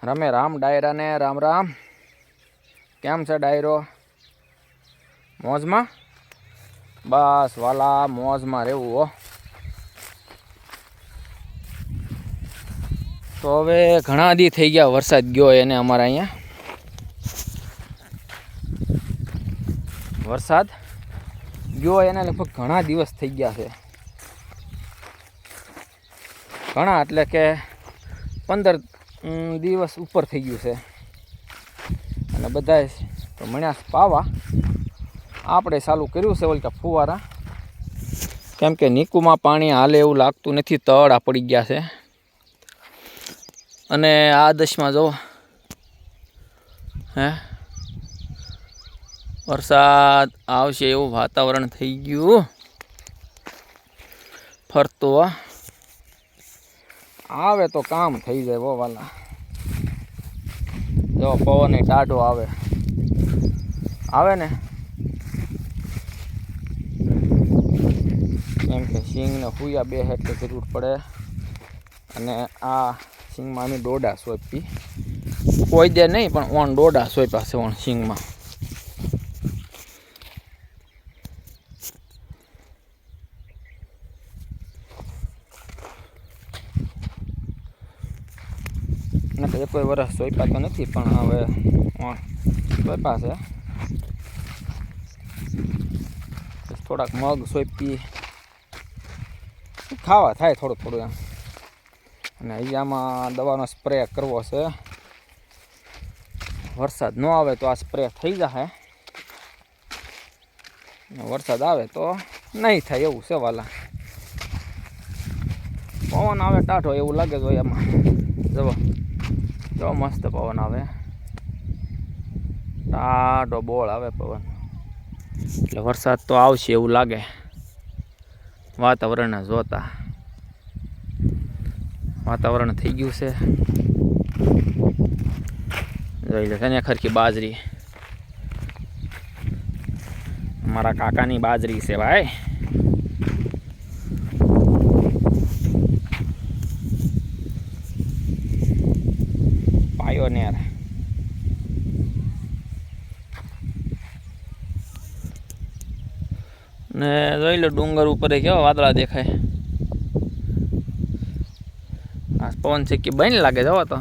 રમે રામ ડાયરા ને રામ રામ. કેમ છે ડાયરો? મોજમાં? બસ વાલા મોજમાં રહેવું હો. તો હવે ઘણા દી થઈ ગયા વરસાદ ગયો એને અમારા અહીંયા. વરસાદ ગયો એને લગભગ ઘણા દિવસ થઈ ગયા છે. ઘણા એટલે કે 15 દિવસ ઉપર થઈ ગયું છે. અને બધાએ તો મણ્યા પાવા આપણે ચાલુ કર્યું છે ઓલકા ફુવારા, કેમ કે નીકુમાં પાણી હાલે એવું લાગતું નથી, તળા પડી ગયા છે. અને આ દશમાં જો વરસાદ આવશે એવું વાતાવરણ થઈ ગયું. ફરતો આવે તો કામ થઈ જાય વો વાલા. જો પવન ટાઢો આવે ને, કેમ કે સિંગને ફૂયા બે એટલે જરૂર પડે. અને આ સિંગમાં અમે ડોડા સોંપી, કોઈ દે નહીં પણ ઓન ડોડા સોંપ્યા છે ઓન સિંગમાં. એટલે કોઈ વર્ષ સોંપ્યા તો નથી પણ હવે સોંપ્યા છે. થોડાક મગ સોંપી ખાવા થાય થોડું થોડું એમ. અને અહીંયામાં દવાનો સ્પ્રે કરવો છે. વરસાદ ન આવે તો આ સ્પ્રે થઈ જશે, વરસાદ આવે તો નહીં થાય એવું છે વાલા. પવન આવે ટાઢો એવું લાગે તો એમાં જો મસ્ત પવન આવે, ટાઢો બોળ આવે પવન, એટલે વરસાદ તો આવશે એવું લાગે વાતાવરણ જોતા. વાતાવરણ થઈ ગયું છે. જોઈ લે છે ખરખી બાજરી, મારા કાકાની બાજરી છે ભાઈ. પાયોનેર ને જોઈ લો ડુંગર ઉપર કેવા વાદળા દેખાય. આ પવન છે કે બની લાગે જવો તો.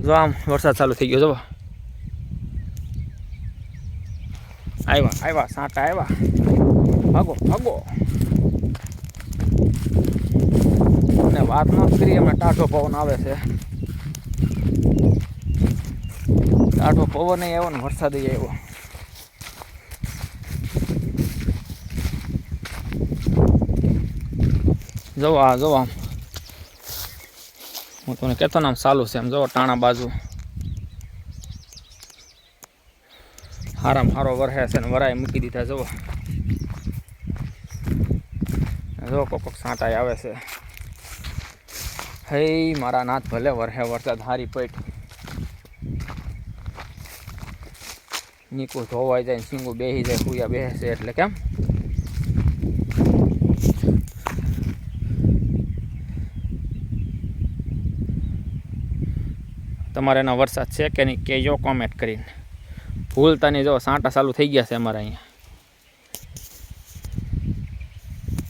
જો આમ વરસાદ ચાલુ થઈ ગયો. જો આવ્યા સાંટા આવ્યા. ભાગો ભાગો. અને વાત ન કરી એમને ટાઢો પવન આવે છે. ટાઢો પવન આવ્યો ને વરસાદ આવ્યો. જો આમ હું તમને કહેતો ને આમ ચાલુ છે. એમ જો ટાણા બાજુ હારામ હારો વરહે છે ને વરાય મૂકી દીધા. જો કોક સાંટાઈ આવે છે. હે મારા નાથ ભલે વરહે વરસાદ હારી પૈઠ. નીકું ધોવાઈ જાય, સિંગું બેસી જાય, કુયા બેસે એટલે કેમ. તમારે એનો વરસાદ છે કે નહીં કહેજો કોમેન્ટ કરીને. ભૂલતા નહીં. જો સાંટા ચાલુ થઈ ગયા છે અમારે અહીંયા.